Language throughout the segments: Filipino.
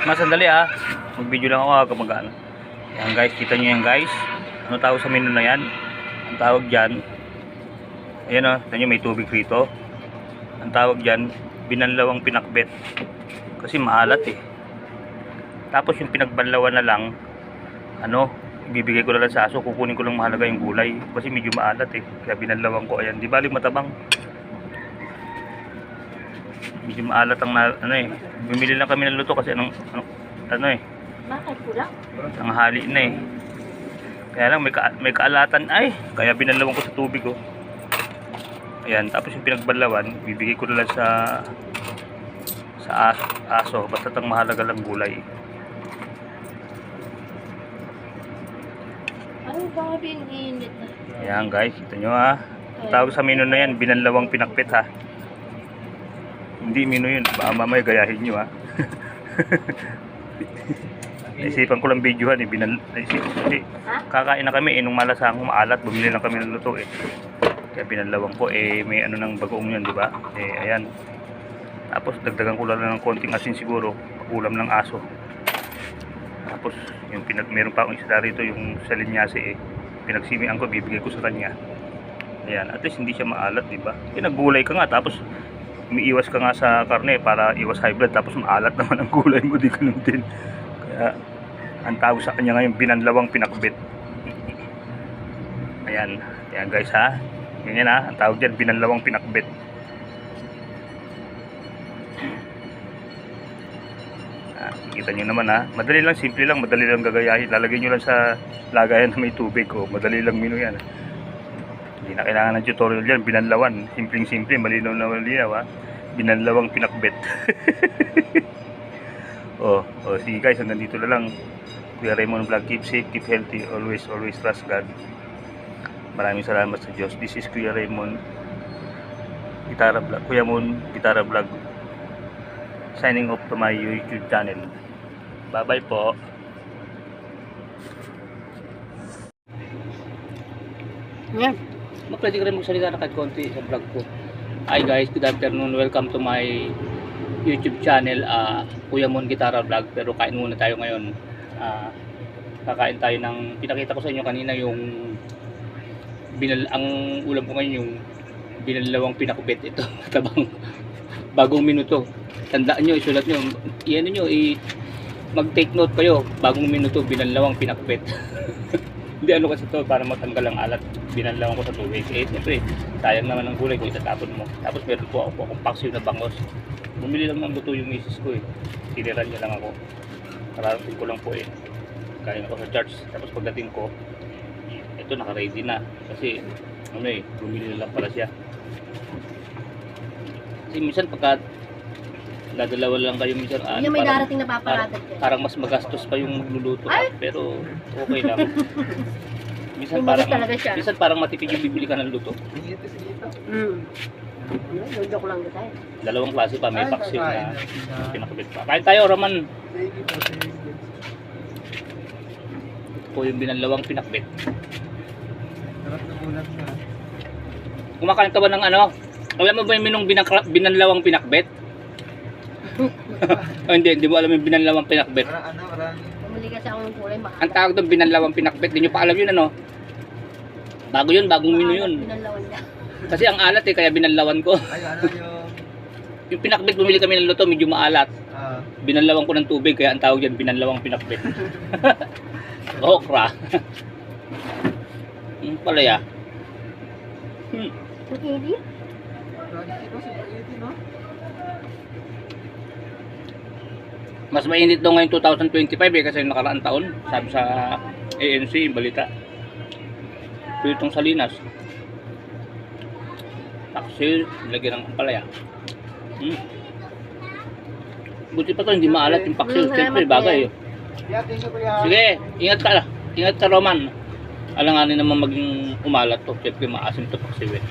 Masandali ha. Mag-video lang ako ha kapag ano. Yan guys, kita nyo yan guys. Ano tawag sa menu na yan? Ang tawag dyan, ayan o, tignan nyo may tubig rito. Ang tawag dyan, binanlawang pinakbet. Kasi maalat eh. Tapos yung pinagbanlawan na lang, ano, ibibigay ko na lang sa aso, kukunin ko lang mahalaga yung gulay. Kasi medyo maalat eh. Kaya binanlawan ko, ayan. Di balik matabang. Medyo maalat ang ano eh. Bumili lang kami ng luto kasi ano eh. Bakit kulang? Ang hali na eh. Kaya lang may kaalatan ay. Kaya binanlawan ko sa tubig oh. Ayan, tapos yung pinagbanlawan, bibigay ko na lang sa aso. Basta ang mahalaga lang gulay. Ay, bakit yung init na? Ayan guys, kita nyo ha. Ang tawag sa menu na yan, binanlawang pinakpet ha. Hindi menu yun, baka mamaya gayahin nyo ha. Naisipan ko lang videohan eh, kakain na kami eh, nung malasang maalat, bumili lang kami ng luto eh. Kaya binanlawang ko eh, may ano ng bagoong yun, di ba? Eh, ayan. Tapos dagdagan ko lang ng konting asin siguro, ulam ng aso. Tapos yung meron pa akong isda rito, yung sa linyasi eh, pinagsimian ko, bibigay ko sa kanya. Ayan, at least hindi siya maalat, di ba? Pinagulay ka nga, tapos umiiwas ka nga sa karne para iwas high blood, tapos maalat naman ang gulay mo, di ganun din. Kaya ang tawag sa kanya ngayon, binanlawang pinakbet. Ayan, ayan guys ha. Ganyan ha, ang tawag dyan, binanlawang pinakbet. Kita nyo naman ha, madali lang, simple lang, madali lang gagayahin. Lalagay nyo lang sa lagayan na may tubig o, madali lang menu yan. Hindi na kailangan ng tutorial yan, binanlawan, simpleng-simple, malinaw na malinaw ha. Binanlawang pinakbet. Oh, sige guys, hanggang dito na lang. Kuya Raymond Vlog, keep safe, keep healthy, always trust God. Maraming salamat sa Diyos. This is Kuya Raymond Gitara Vlog, Kuya Moon Gitara Vlog, signing off to my YouTube channel. Bye bye po. Yan. Pwede ka rin magsalita na kahit konti sa vlog ko. Hi guys, good afternoon, welcome to my YouTube channel, Kuya Moon Gitara Vlog. Pero kain muna tayo ngayon. Kakain tayo ng, pinakita ko sa inyo kanina yung ang ulam ko ngayon yung binanlawang pinakbet. Ito, tabang bagong minuto. Tandaan nyo, isulat nyo, iyan nyo, mag-take note kayo, bagong minuto, binanlawang pinakbet. Hindi ano kasi to, para matanggal ang alat, binanlawan ko sa tubig. Eh, siyempre, sayang naman ang gulay kung itatapon mo. Tapos meron po ako akong paksiw na bangos. Bumili lang ng luto yung misis ko eh. Siniran niya lang ako. Kararating ko lang po eh. Kain ako sa church. Tapos pagdating ko, ito naka-ready na. Kasi, ano eh, bumili na lang pala siya. Kasi minsan pagka dadalawa lang kayo minsan, Yung may darating na paparating dyan. parang mas magastos pa yung magluluto. Pero okay lang. Minsan parang matipid yung bibili ka ng luto. Joke lang ka tayo. Dalawang klase pa, may paksiw na pinakabit pa. Kain tayo, Roman. Ito po yung binanlawang pinakbet. Kumakain ka ba ng ano? Alam mo ba yung minong binanlawang pinakbet? Oh, hindi mo alam yung binanlawang pinakbet. Bumili ka sa akong kulay, baka. Ang tawag doon binanlawang pinakbet, hindi nyo pa alam yun ano? Bago yun, bagong menu yun. Binanlawan niya. Kasi ang alat eh, kaya binanlawan ko. Ay, ano Yung pinakbet, bumili kami ng luto, medyo maalat. Binanlawan ko ng tubig, kaya ang tawag dyan, binanlawang pinakbet. Okra. Yung palaya. Ang init? Mas mainit daw ngayon 2025 eh, kasi nakaraang taon, sabi sa ANC, yung balita. Pero itong Salinas, paksiw, lagyan ng palaya. Buti pa to, hindi maalat yung paksiw. Siyempre, bagay. Sige, ingat ka Roman. Alanganin naman maging umalat to. Siyempre, maasim to paksiw eh.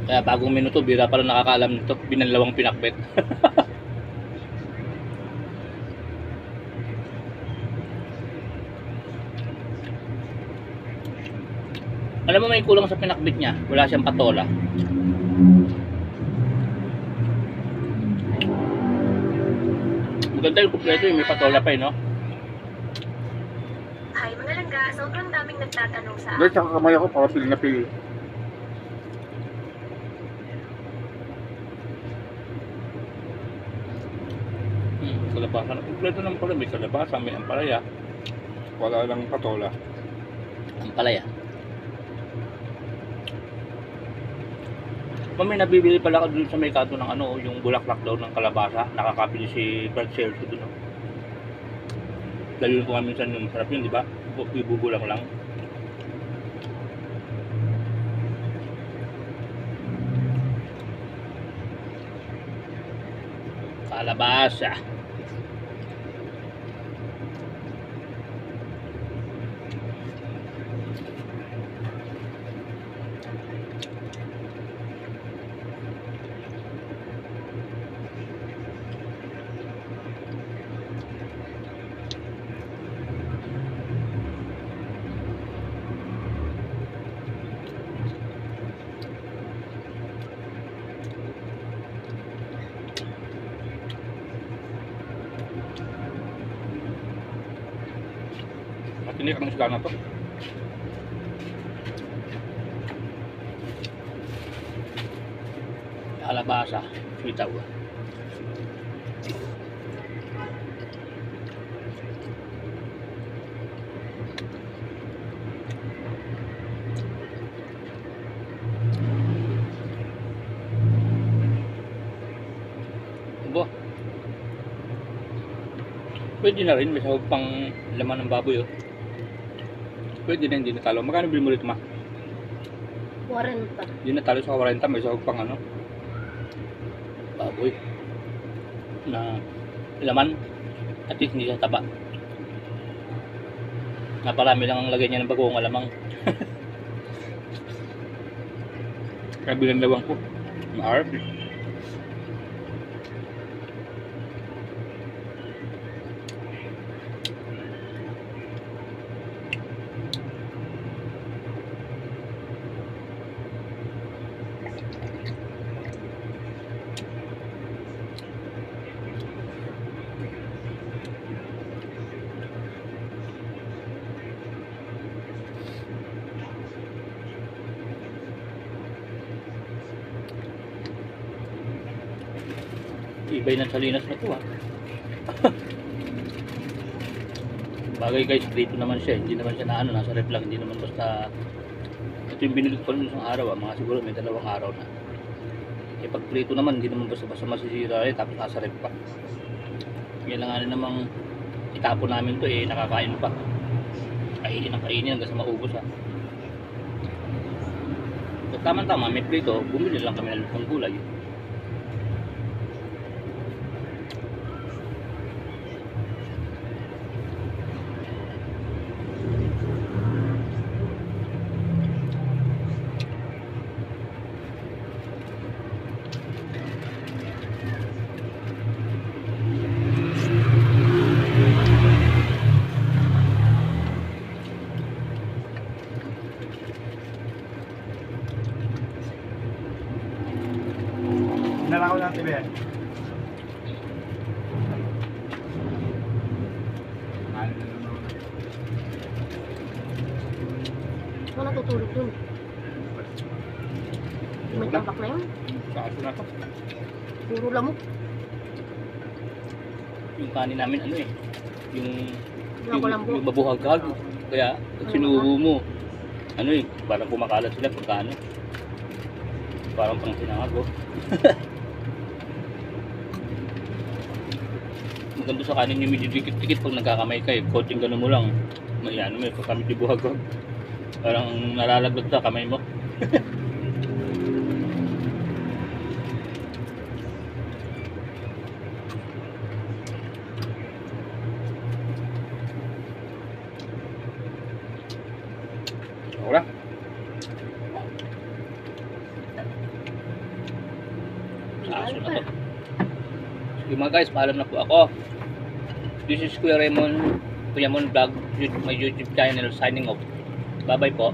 Kaya bagong minuto, bira pa rin nakakaalam nito, binanlawang pinakbet. Alam mo may kulang sa pinakbit niya. Wala siyang patola. Maganda yung kumpleto yung may patola pa no? Hi mga langga, sobrang daming nagtatanong sa Dahil sa kamay ako, para pili na pili. Kalabasan. Kumpleto naman pala. May kalabasan, may ampalaya. Wala lang patola. Ampalaya. May nabibili pala ka dun sa may kanto ng ano, yung bulaklak daw ng kalabasa. Nakakabili si Brad Sergio dun. Lalo ko nga minsan yung sarap yun, di ba? Ibubulang lang. Kalabasa. Matinik ang isda na to. Kalabasa, sitaw. Abo. Pwede na rin, may sahog pang laman ng baboy oh. Pwede na hindi natalo. Magkano bili mo rito ma? 40. Hindi natalo sa 40, may sahog pang ano baboy na laman at least hindi siya taba. Naparami lang ang lagay niya ng bagong alamang. Kabilang lawang po maarap eh. Ibay ng salinas na to Bagay guys, dito naman siya. Hindi naman siya na ano, nasa rep lang. Hindi naman basta. Ito yung binili ko ng isang araw mga siguro may 2 araw na. Eh pag prito naman, hindi naman basta masisira tapos nasa rep pa. Kailangan namang itapon namin to nakakain pa. Kainin hanggang sa maubos So, tama-tama, may prito, bumili lang kami ng lutong gulay. Nalakaw natin ba yan? Ako natutulog dun. May tabak na yun. Sa aso na to. Puro lamok. Yung kanin namin yung Lambo. yung mabuhagag. Kaya pag sinubo mo, parang kumakalat sila pagka parang pang sinangag Maganda sa kanin yung medyo dikit-dikit pag nagkakamay kayo. Coaching gano'n mo lang. May pagkamit yung buhagag. Parang nalalaglag sa kamay mo. Wala. Aso na to. Sige mga guys, paalam na po ako. This is Kuya Raymond Vlog, my YouTube channel, signing off. Bye bye po.